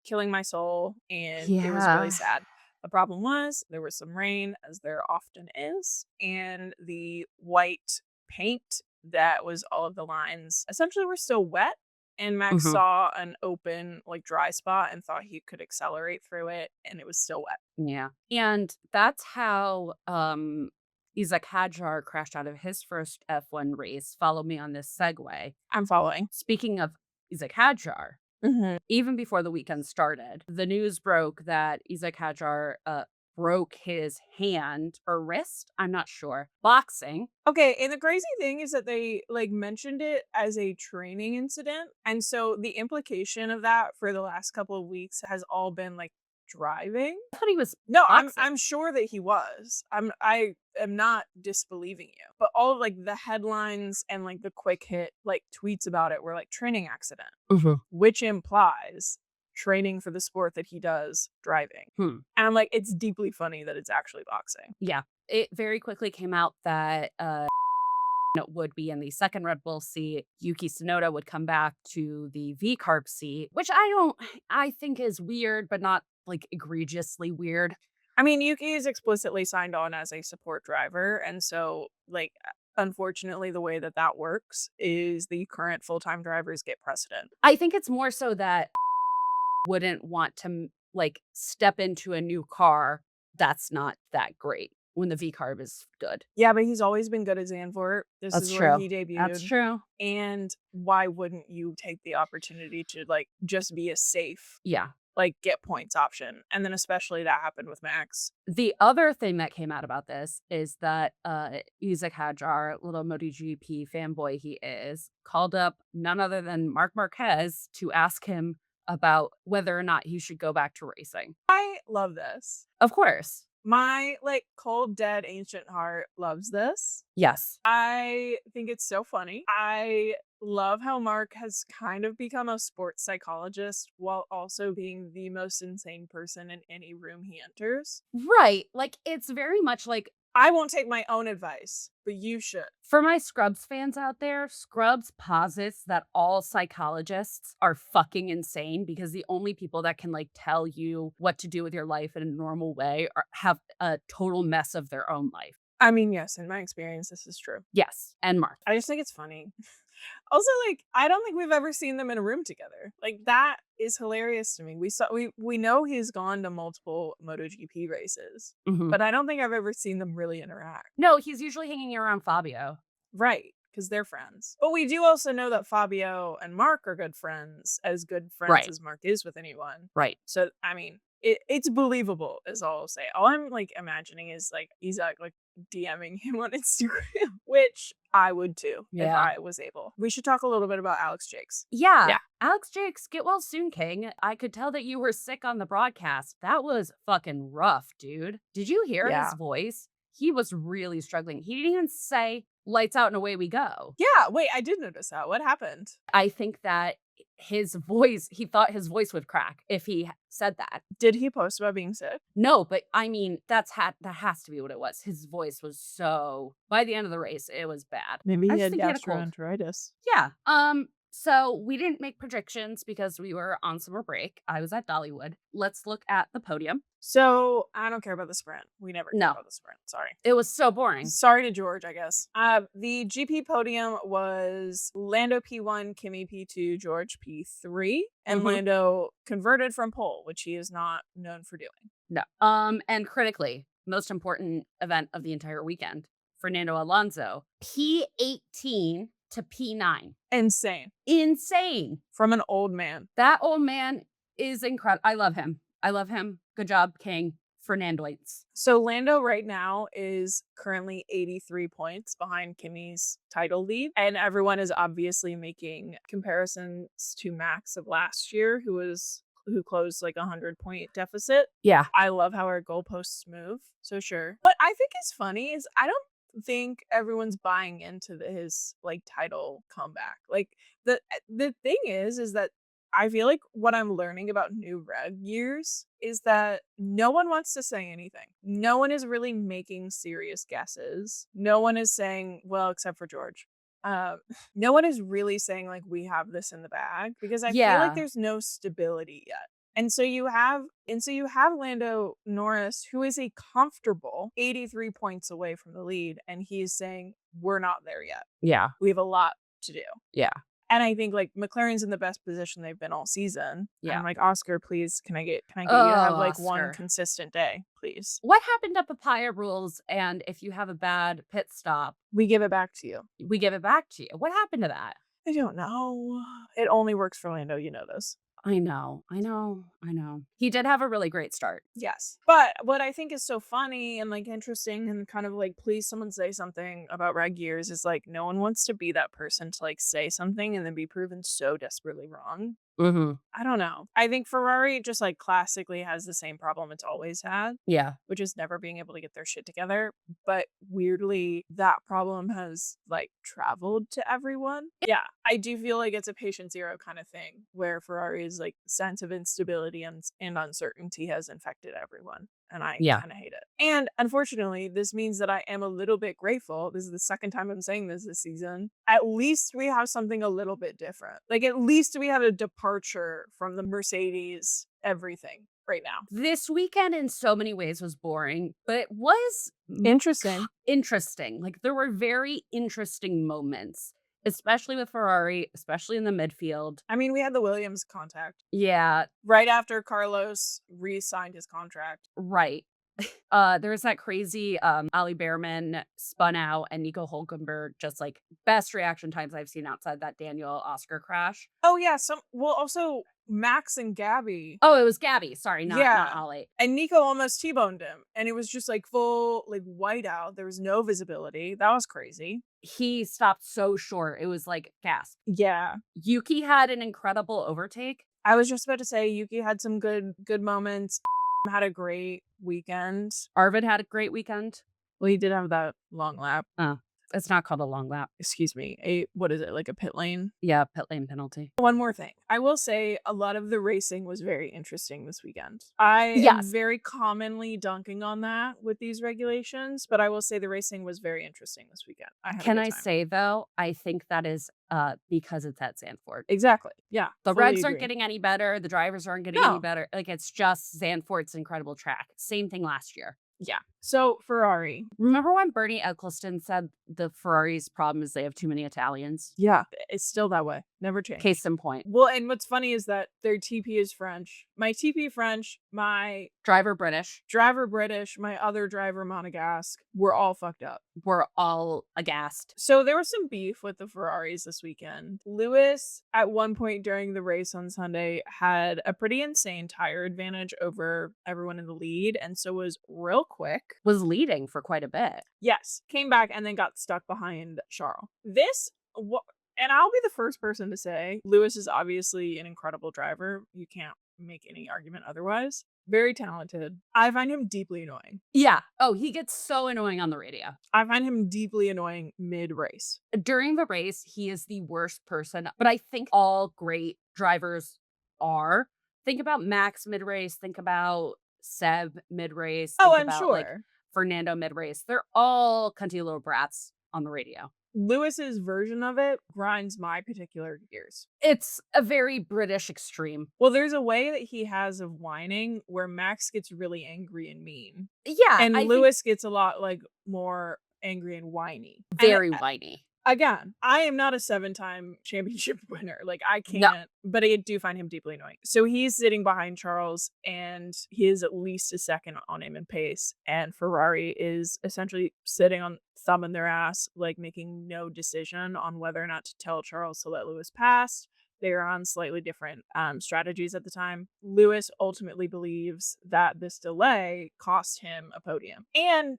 [SPEAKER 2] killing my soul, and it was really
[SPEAKER 1] Yeah.
[SPEAKER 2] sad. The problem was there was some rain, as there often is, and the white paint that was all of the lines essentially were still wet. And Max
[SPEAKER 1] Mhm.
[SPEAKER 2] saw an open, like dry spot and thought he could accelerate through it, and it was still wet.
[SPEAKER 1] Yeah. And that's how Isaac Hadjar crashed out of his first F1 race. Follow me on this segue.
[SPEAKER 2] I'm following.
[SPEAKER 1] Speaking of Isaac Hadjar,
[SPEAKER 2] Hmm.
[SPEAKER 1] even before the weekend started, the news broke that Isaac Hadjar broke his hand or wrist. I'm not sure. Boxing.
[SPEAKER 2] Okay, and the crazy thing is that they like mentioned it as a training incident. And so the implication of that for the last couple of weeks has all been like driving.
[SPEAKER 1] I thought he was
[SPEAKER 2] No,
[SPEAKER 1] boxing.
[SPEAKER 2] I'm sure that he was. I am not disbelieving you. But all of like the headlines and like the quick hit like tweets about it were like training accident,
[SPEAKER 1] Mhm.
[SPEAKER 2] which implies training for the sport that he does, driving.
[SPEAKER 1] Hmm.
[SPEAKER 2] And I'm like, it's deeply funny that it's actually boxing.
[SPEAKER 1] Yeah. It very quickly came out that would be in the second Red Bull seat. Yuki Tsunoda would come back to the V carb seat, which I think is weird, but not like egregiously weird.
[SPEAKER 2] I mean, Yuki is explicitly signed on as a support driver, and so, like, unfortunately, the way that that works is the current full-time drivers get precedent.
[SPEAKER 1] I think it's more so that wouldn't want to like step into a new car that's not that great when the V carb is good.
[SPEAKER 2] Yeah, but he's always been good at Zandvoort. This
[SPEAKER 1] That's
[SPEAKER 2] is where
[SPEAKER 1] true.
[SPEAKER 2] he
[SPEAKER 1] That's
[SPEAKER 2] debuted,
[SPEAKER 1] true.
[SPEAKER 2] and why wouldn't you take the opportunity to, like, just be a safe,
[SPEAKER 1] Yeah.
[SPEAKER 2] like, get points option? And then especially that happened with Max.
[SPEAKER 1] The other thing that came out about this is that Isaac Hadjar, little MotoGP fanboy he is, called up none other than Mark Marquez to ask him about whether or not he should go back to racing.
[SPEAKER 2] I love this.
[SPEAKER 1] Of course.
[SPEAKER 2] My, like, cold, dead, ancient heart loves this.
[SPEAKER 1] Yes.
[SPEAKER 2] I think it's so funny. I love how Mark has kind of become a sports psychologist while also being the most insane person in any room he enters.
[SPEAKER 1] Right. Like, it's very much like
[SPEAKER 2] I won't take my own advice, but you should.
[SPEAKER 1] for my Scrubs fans out there, Scrubs posits that all psychologists are fucking insane because the only people that can like tell you what to do with your life in a normal way have a total mess of their own life.
[SPEAKER 2] I mean, yes, in my experience, this is true.
[SPEAKER 1] Yes, and Mark.
[SPEAKER 2] I just think it's funny. Also, like, I don't think we've ever seen them in a room together. Like, that is hilarious to me. We know he's gone to multiple MotoGP races,
[SPEAKER 1] Mhm.
[SPEAKER 2] but I don't think I've ever seen them really interact.
[SPEAKER 1] No, he's usually hanging around Fabio.
[SPEAKER 2] Right, because they're friends. But we do also know that Fabio and Mark are good friends
[SPEAKER 1] Right.
[SPEAKER 2] as Mark is with anyone.
[SPEAKER 1] Right.
[SPEAKER 2] So, I mean, it's believable, is all I'll say. All I'm like imagining is like Isaac like DMing him on Instagram, which I would too if
[SPEAKER 1] Yeah.
[SPEAKER 2] I was able. We should talk a little bit about Alex Jakes.
[SPEAKER 1] Yeah.
[SPEAKER 2] Yeah.
[SPEAKER 1] Alex Jakes, get well soon, King. I could tell that you were sick on the broadcast. That was fucking rough, dude. Did you hear
[SPEAKER 2] Yeah.
[SPEAKER 1] his voice? He was really struggling. He didn't even say lights out and away we go.
[SPEAKER 2] Yeah, wait, I did notice that. What happened?
[SPEAKER 1] I think that his voice, he thought his voice would crack if he said that.
[SPEAKER 2] Did he post about being sick?
[SPEAKER 1] No, but I mean, that has to be what it was. His voice was so, by the end of the race, it was bad.
[SPEAKER 2] Maybe
[SPEAKER 1] I
[SPEAKER 2] he
[SPEAKER 1] just
[SPEAKER 2] had
[SPEAKER 1] think he had a cold.
[SPEAKER 2] gastroenteritis.
[SPEAKER 1] Yeah. So we didn't make predictions because we were on summer break. I was at Dollywood. Let's look at the podium.
[SPEAKER 2] So I don't care about the sprint. We never care
[SPEAKER 1] No.
[SPEAKER 2] about the sprint. Sorry.
[SPEAKER 1] It was so boring.
[SPEAKER 2] Sorry to George, I guess. The GP podium was Lando P1, Kimi P2, George P3, and
[SPEAKER 1] Mhm.
[SPEAKER 2] Lando converted from pole, which he is not known for doing.
[SPEAKER 1] No. And critically, most important event of the entire weekend, Fernando Alonso, P18 to P9.
[SPEAKER 2] Insane.
[SPEAKER 1] Insane.
[SPEAKER 2] From an old man.
[SPEAKER 1] That old man is incredible. I love him. I love him. Good job, King. Fernandoids.
[SPEAKER 2] So Lando right now is currently 83 points behind Kimmy's title lead. And everyone is obviously making comparisons to Max of last year, who closed like 100-point deficit.
[SPEAKER 1] Yeah.
[SPEAKER 2] I love how our goalposts move. So sure. What I think is funny is I don't think everyone's buying into his like title comeback. Like the thing is that I feel like what I'm learning about new reg years is that no one wants to say anything. No one is really making serious guesses. No one is saying, well, except for George. No one is really saying like we have this in the bag because I feel like
[SPEAKER 1] Yeah.
[SPEAKER 2] there's no stability yet. And so you have Lando Norris, who is a comfortable 83 points away from the lead, and he's saying we're not there yet.
[SPEAKER 1] Yeah.
[SPEAKER 2] We have a lot to do.
[SPEAKER 1] Yeah.
[SPEAKER 2] And I think like McLaren's in the best position they've been all season.
[SPEAKER 1] Yeah.
[SPEAKER 2] I'm like, Oscar, please, can I get you to
[SPEAKER 1] Oh,
[SPEAKER 2] have like one
[SPEAKER 1] Oscar.
[SPEAKER 2] consistent day, please?
[SPEAKER 1] What happened to papaya rules? And if you have a bad pit stop,
[SPEAKER 2] We give it back to you.
[SPEAKER 1] we give it back to you. What happened to that?
[SPEAKER 2] I don't know. It only works for Lando, you know this.
[SPEAKER 1] I know. He did have a really great start.
[SPEAKER 2] Yes. But what I think is so funny and like interesting and kind of like, please someone say something about reg years is like, no one wants to be that person to like say something and then be proven so desperately wrong.
[SPEAKER 1] Mm-hmm.
[SPEAKER 2] I don't know. I think Ferrari just like classically has the same problem it's always had,
[SPEAKER 1] Yeah.
[SPEAKER 2] which is never being able to get their shit together. But weirdly, that problem has like traveled to everyone. Yeah, I do feel like it's a patient zero kind of thing where Ferrari's like sense of instability and uncertainty has infected everyone. And I
[SPEAKER 1] Yeah.
[SPEAKER 2] kind of hate it. And unfortunately, this means that I am a little bit grateful. This is the second time I'm saying this season. At least we have something a little bit different. Like, at least we have a departure from the Mercedes everything right now.
[SPEAKER 1] This weekend in so many ways was boring, but it was
[SPEAKER 2] Interesting.
[SPEAKER 1] interesting. Like there were very interesting moments, especially with Ferrari, especially in the midfield.
[SPEAKER 2] I mean, we had the Williams contact
[SPEAKER 1] Yeah,
[SPEAKER 2] right after Carlos re-signed his contract.
[SPEAKER 1] right. There was that crazy Ali Behrman spun out and Nico Hulkenberg, just like best reaction times I've seen outside that Daniel Oscar crash.
[SPEAKER 2] Oh yeah, also Max and Gabby.
[SPEAKER 1] Oh, it was Gabby. Sorry, not
[SPEAKER 2] Yeah.
[SPEAKER 1] Ali.
[SPEAKER 2] And Nico almost T-boned him. And it was just like full like whiteout. There was no visibility. That was crazy.
[SPEAKER 1] He stopped so short. It was like gasp.
[SPEAKER 2] Yeah.
[SPEAKER 1] Yuki had an incredible overtake.
[SPEAKER 2] I was just about to say Yuki had some good moments. Had a great weekend.
[SPEAKER 1] Arvid had a great weekend.
[SPEAKER 2] Well, he did have that long lap.
[SPEAKER 1] It's not called a long lap.
[SPEAKER 2] Excuse me. What is it? Like a pit lane?
[SPEAKER 1] Yeah, pit lane penalty.
[SPEAKER 2] One more thing. I will say a lot of the racing was very interesting this weekend. I am
[SPEAKER 1] Yes.
[SPEAKER 2] very commonly dunking on that with these regulations, but I will say the racing was very interesting this weekend.
[SPEAKER 1] Can I say though, I think that is because it's at Zandvoort.
[SPEAKER 2] Exactly. Yeah.
[SPEAKER 1] The
[SPEAKER 2] fully
[SPEAKER 1] regs aren't
[SPEAKER 2] agree.
[SPEAKER 1] getting any better. The drivers aren't getting any better. Like it's just Zandvoort's incredible track. Same thing last year.
[SPEAKER 2] Yeah. So Ferrari.
[SPEAKER 1] Remember when Bernie Eccleston said the Ferrari's problem is they have too many Italians?
[SPEAKER 2] Yeah. It's still that way. Never changed.
[SPEAKER 1] Case in point.
[SPEAKER 2] Well, and what's funny is that their TP is French. My TP French, my
[SPEAKER 1] Driver British.
[SPEAKER 2] driver British, my other driver Monegasque. We're all fucked up.
[SPEAKER 1] We're all aghast.
[SPEAKER 2] So there was some beef with the Ferraris this weekend. Lewis, at one point during the race on Sunday, had a pretty insane tire advantage over everyone in the lead, and so was real quick.
[SPEAKER 1] Was leading for quite a bit.
[SPEAKER 2] Yes, came back and then got stuck behind Charles. And I'll be the first person to say, Lewis is obviously an incredible driver. You can't make any argument otherwise. Very talented. I find him deeply annoying.
[SPEAKER 1] Yeah. Oh, he gets so annoying on the radio.
[SPEAKER 2] I find him deeply annoying mid-race.
[SPEAKER 1] During the race, he is the worst person, but I think all great drivers are. Think about Max mid-race, think about Seb mid-race.
[SPEAKER 2] Oh,
[SPEAKER 1] think
[SPEAKER 2] I'm
[SPEAKER 1] about,
[SPEAKER 2] sure.
[SPEAKER 1] like, Fernando mid-race. They're all cunty little brats on the radio.
[SPEAKER 2] Lewis's version of it grinds my particular gears.
[SPEAKER 1] It's a very British extreme.
[SPEAKER 2] Well, there's a way that he has of whining where Max gets really angry and mean.
[SPEAKER 1] Yeah.
[SPEAKER 2] And
[SPEAKER 1] I
[SPEAKER 2] Lewis gets a lot like more angry and whiny.
[SPEAKER 1] very whiny.
[SPEAKER 2] Again, I am not a 7-time championship winner. Like, I can't, but I do find him deeply annoying. So he's sitting behind Charles, and he is at least a second on him in pace. And Ferrari is essentially sitting on thumb in their ass, like making no decision on whether or not to tell Charles to let Lewis pass. They are on slightly different strategies at the time. Lewis ultimately believes that this delay cost him a podium. And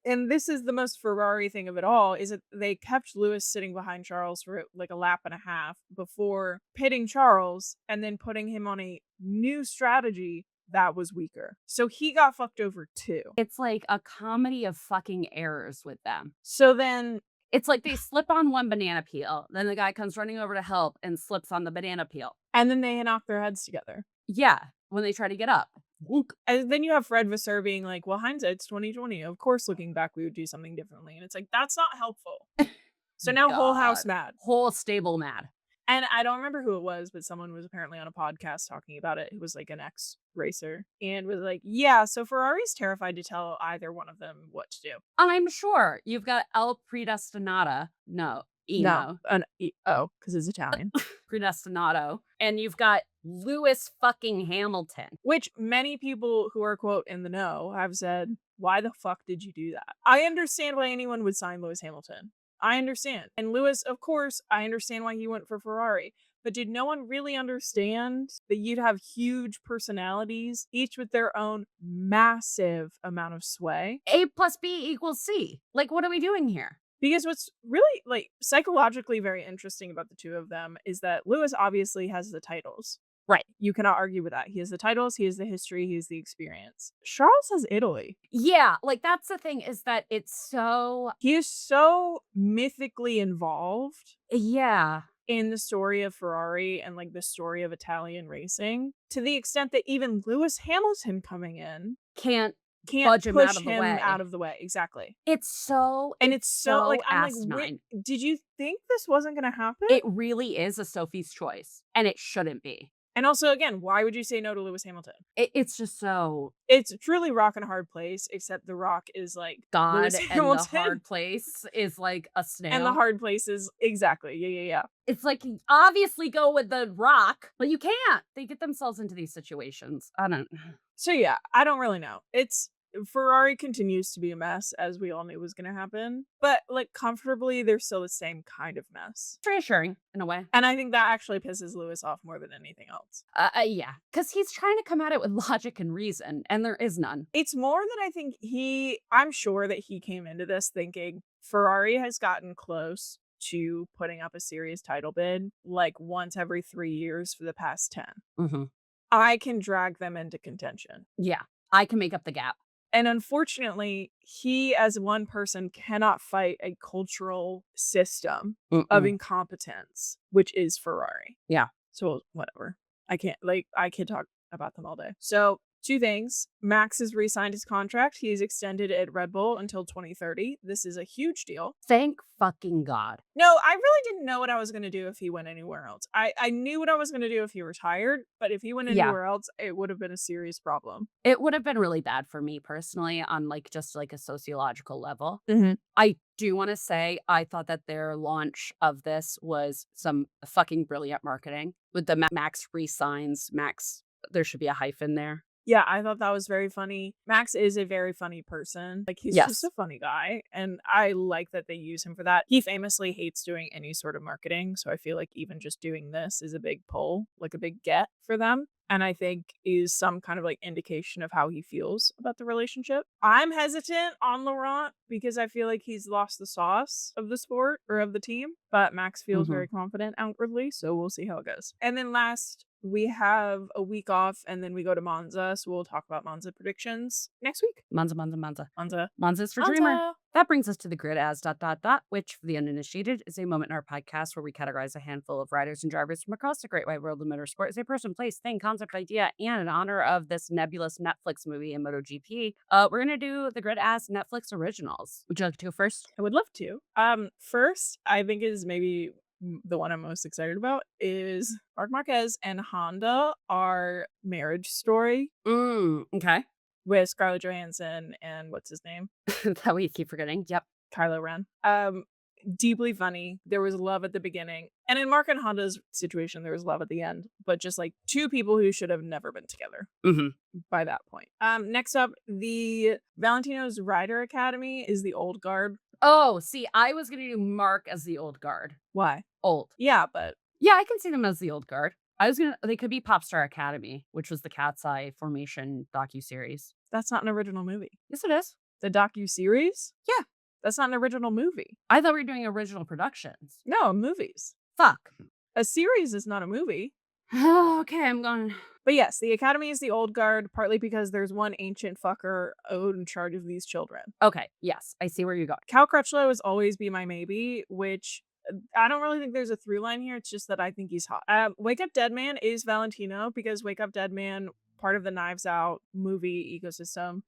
[SPEAKER 2] this is the most Ferrari thing of it all, is that they kept Lewis sitting behind Charles for like a lap and a half before pitting Charles and then putting him on a new strategy that was weaker. So he got fucked over too.
[SPEAKER 1] It's like a comedy of fucking errors with them.
[SPEAKER 2] So then
[SPEAKER 1] It's like they slip on one banana peel, then the guy comes running over to help and slips on the banana peel.
[SPEAKER 2] and then they knock their heads together.
[SPEAKER 1] Yeah, when they try to get up. Wonk.
[SPEAKER 2] And then you have Fred Vasseur being like, well, hindsight's 2020. Of course, looking back, we would do something differently. And it's like, that's not helpful. So now whole house
[SPEAKER 1] God.
[SPEAKER 2] mad.
[SPEAKER 1] Whole stable mad.
[SPEAKER 2] And I don't remember who it was, but someone was apparently on a podcast talking about it. It was like an ex-racer and was like, yeah, so Ferrari's terrified to tell either one of them what to do.
[SPEAKER 1] And I'm sure you've got El Predestinata. No, Eno.
[SPEAKER 2] Because it's Italian.
[SPEAKER 1] Predestinato. And you've got Lewis fucking Hamilton.
[SPEAKER 2] Which many people who are, quote, in the know have said, why the fuck did you do that? I understand why anyone would sign Lewis Hamilton. I understand. And Lewis, of course, I understand why he went for Ferrari. But did no one really understand that you'd have huge personalities, each with their own massive amount of sway?
[SPEAKER 1] A plus B equals C. Like, what are we doing here?
[SPEAKER 2] Because what's really, like, psychologically very interesting about the two of them is that Lewis obviously has the titles.
[SPEAKER 1] Right.
[SPEAKER 2] You cannot argue with that. He has the titles, he has the history, he has the experience. Charles has Italy.
[SPEAKER 1] Yeah, like that's the thing, is that it's so...
[SPEAKER 2] He is so mythically involved
[SPEAKER 1] Yeah.
[SPEAKER 2] in the story of Ferrari and like the story of Italian racing, to the extent that even Lewis Hamilton coming in
[SPEAKER 1] Can't
[SPEAKER 2] can't
[SPEAKER 1] budge him
[SPEAKER 2] push
[SPEAKER 1] out of the
[SPEAKER 2] him
[SPEAKER 1] way.
[SPEAKER 2] out of the way. Exactly.
[SPEAKER 1] It's so...
[SPEAKER 2] And it's so like, I'm like,
[SPEAKER 1] asinine.
[SPEAKER 2] did you think this wasn't going to happen?
[SPEAKER 1] It really is a Sophie's choice, and it shouldn't be.
[SPEAKER 2] And also, again, why would you say no to Lewis Hamilton?
[SPEAKER 1] It's just so...
[SPEAKER 2] It's truly rock and a hard place, except the rock is like
[SPEAKER 1] God,
[SPEAKER 2] Lewis
[SPEAKER 1] and the
[SPEAKER 2] Hamilton.
[SPEAKER 1] hard place is like a snail.
[SPEAKER 2] And the hard place is, exactly. Yeah.
[SPEAKER 1] It's like, you obviously go with the rock, but you can't. They get themselves into these situations. I don't...
[SPEAKER 2] So yeah, I don't really know. Ferrari continues to be a mess, as we all knew was going to happen. But like comfortably, they're still the same kind of mess.
[SPEAKER 1] It's reassuring in a way.
[SPEAKER 2] And I think that actually pisses Lewis off more than anything else.
[SPEAKER 1] Yeah, because he's trying to come at it with logic and reason, and there is none.
[SPEAKER 2] It's more that I think I'm sure that he came into this thinking Ferrari has gotten close to putting up a serious title bid like once every 3 years for the past 10.
[SPEAKER 1] Mm-hmm.
[SPEAKER 2] I can drag them into contention.
[SPEAKER 1] Yeah, I can make up the gap.
[SPEAKER 2] And unfortunately, he as one person cannot fight a cultural system of incompetence, which is Ferrari.
[SPEAKER 1] Yeah.
[SPEAKER 2] So whatever. I could talk about them all day. So 2 things. Max has re-signed his contract. He's extended at Red Bull until 2030. This is a huge deal.
[SPEAKER 1] Thank fucking God.
[SPEAKER 2] No, I really didn't know what I was going to do if he went anywhere else. I knew what I was going to do if he retired, but if he went anywhere else, it would have been a serious problem.
[SPEAKER 1] It would have been really bad for me personally on like just like a sociological level.
[SPEAKER 2] Mm-hmm.
[SPEAKER 1] I do want to say I thought that their launch of this was some fucking brilliant marketing with the Max re-signs. Max, there should be a hyphen there.
[SPEAKER 2] Yeah, I thought that was very funny. Max is a very funny person. Like, he's just a funny guy. And I like that they use him for that. He famously hates doing any sort of marketing. So I feel like even just doing this is a big pull, like a big get for them. And I think is some kind of like indication of how he feels about the relationship. I'm hesitant on Laurent because I feel like he's lost the sauce of the sport or of the team. But Max feels very confident outwardly. So we'll see how it goes. And then last, we have a week off and then we go to Monza. So we'll talk about Monza predictions next week.
[SPEAKER 1] Monza. Monza's for
[SPEAKER 2] Monza.
[SPEAKER 1] Dreamer. That brings us to the grid as ... which for the uninitiated is a moment in our podcast where we categorize a handful of riders and drivers from across the great wide world of motorsport as a person, place, thing, concept, idea, and in honor of this nebulous Netflix movie in MotoGP, we're going to do the grid as Netflix originals. Would you like to go first?
[SPEAKER 2] I would love to. First, I think is maybe the one I'm most excited about is Marc Marquez and Honda, our marriage story.
[SPEAKER 1] Okay.
[SPEAKER 2] With Scarlett Johansson and what's his name?
[SPEAKER 1] That we keep forgetting. Yep.
[SPEAKER 2] Kylo Ren. Deeply funny. There was love at the beginning. And in Mark and Honda's situation, there was love at the end. But just like 2 people who should have never been together by that point. Next up, the Valentino's Rider Academy is the old guard.
[SPEAKER 1] Oh, see, I was going to do Mark as the old guard.
[SPEAKER 2] Why?
[SPEAKER 1] Old.
[SPEAKER 2] Yeah, but
[SPEAKER 1] Yeah, I can see them as the old guard. They could be Popstar Academy, which was the Cat's Eye Formation docuseries.
[SPEAKER 2] That's not an original movie.
[SPEAKER 1] Yes, it is.
[SPEAKER 2] The docu-series?
[SPEAKER 1] Yeah.
[SPEAKER 2] That's not an original movie.
[SPEAKER 1] I thought we were doing original productions.
[SPEAKER 2] No, movies.
[SPEAKER 1] Fuck.
[SPEAKER 2] A series is not a movie.
[SPEAKER 1] Okay, I'm going.
[SPEAKER 2] But yes, the Academy is the old guard, partly because there's one ancient fucker in charge of these children.
[SPEAKER 1] Okay, yes, I see where you're going.
[SPEAKER 2] Cal Crutchlow is always be my maybe, which I don't really think there's a through line here. It's just that I think he's hot. Wake Up Dead Man is Valentino, because Wake Up Dead Man, part of the Knives Out movie ecosystem,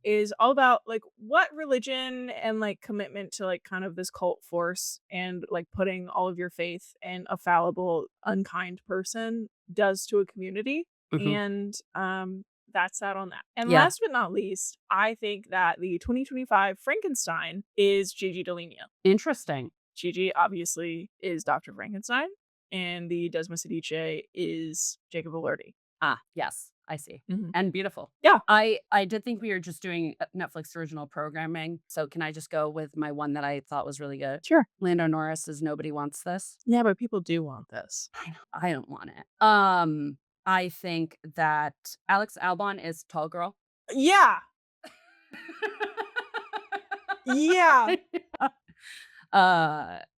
[SPEAKER 2] is all about like what religion and like commitment to like kind of this cult force and like putting all of your faith in a fallible, unkind person does to a community. And that's that on that. And last but not least, I think that the 2025 Frankenstein is Gigi D'Alenia.
[SPEAKER 1] Interesting.
[SPEAKER 2] Gigi obviously is Dr. Frankenstein, and the Desma Sedice is Jacob Elordi.
[SPEAKER 1] Ah, yes, I see. And beautiful.
[SPEAKER 2] Yeah.
[SPEAKER 1] I did think we were just doing Netflix original programming. So can I just go with my one that I thought was really good?
[SPEAKER 2] Sure.
[SPEAKER 1] Lando Norris is Nobody Wants This.
[SPEAKER 2] Yeah, but people do want this.
[SPEAKER 1] I know. I don't want it. I think that Alex Albon is Tall Girl.
[SPEAKER 2] Yeah. Yeah.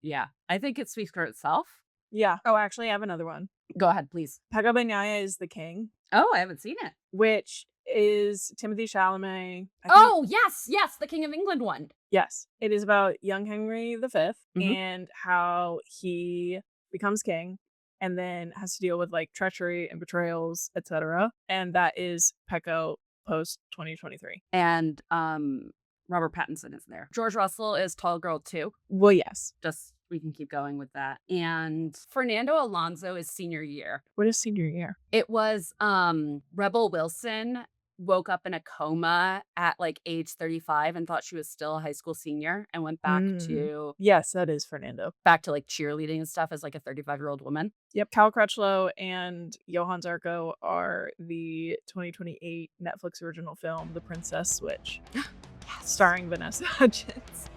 [SPEAKER 1] Yeah. I think it speaks for itself.
[SPEAKER 2] Yeah. Oh, actually, I have another one.
[SPEAKER 1] Go ahead, please.
[SPEAKER 2] Pego Bagnaia is the king.
[SPEAKER 1] Oh, I haven't seen it.
[SPEAKER 2] Which is Timothy Chalamet.
[SPEAKER 1] Oh, yes, the King of England one.
[SPEAKER 2] Yes. It is about young Henry V and how he becomes king and then has to deal with like treachery and betrayals, etc. And that is Pecco post 2023.
[SPEAKER 1] And Robert Pattinson is there. George Russell is Tall Girl too.
[SPEAKER 2] Well, yes.
[SPEAKER 1] Just we can keep going with that. And Fernando Alonso is senior year.
[SPEAKER 2] What is senior year?
[SPEAKER 1] It was Rebel Wilson woke up in a coma at like age 35 and thought she was still a high school senior and went back to
[SPEAKER 2] yes, that is Fernando.
[SPEAKER 1] Back to like cheerleading and stuff as like a 35-year-old woman.
[SPEAKER 2] Yep, Cal Crutchlow and Johann Zarco are the 2028 Netflix original film The Princess Switch. Yes. Starring Vanessa Hudgens.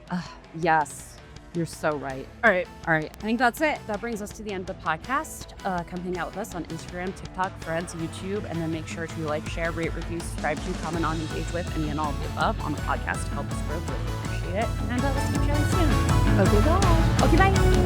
[SPEAKER 1] Yes. You're so right.
[SPEAKER 2] All right.
[SPEAKER 1] I think that's it. That brings us to the end of the podcast. Come hang out with us on Instagram, TikTok, Threads, YouTube, and then make sure to like, share, rate, review, subscribe to, comment on, engage with, any and all of the above on the podcast to help us grow. Really appreciate it. And let's keep chatting soon.
[SPEAKER 2] Okay, bye.
[SPEAKER 1] Okay, bye.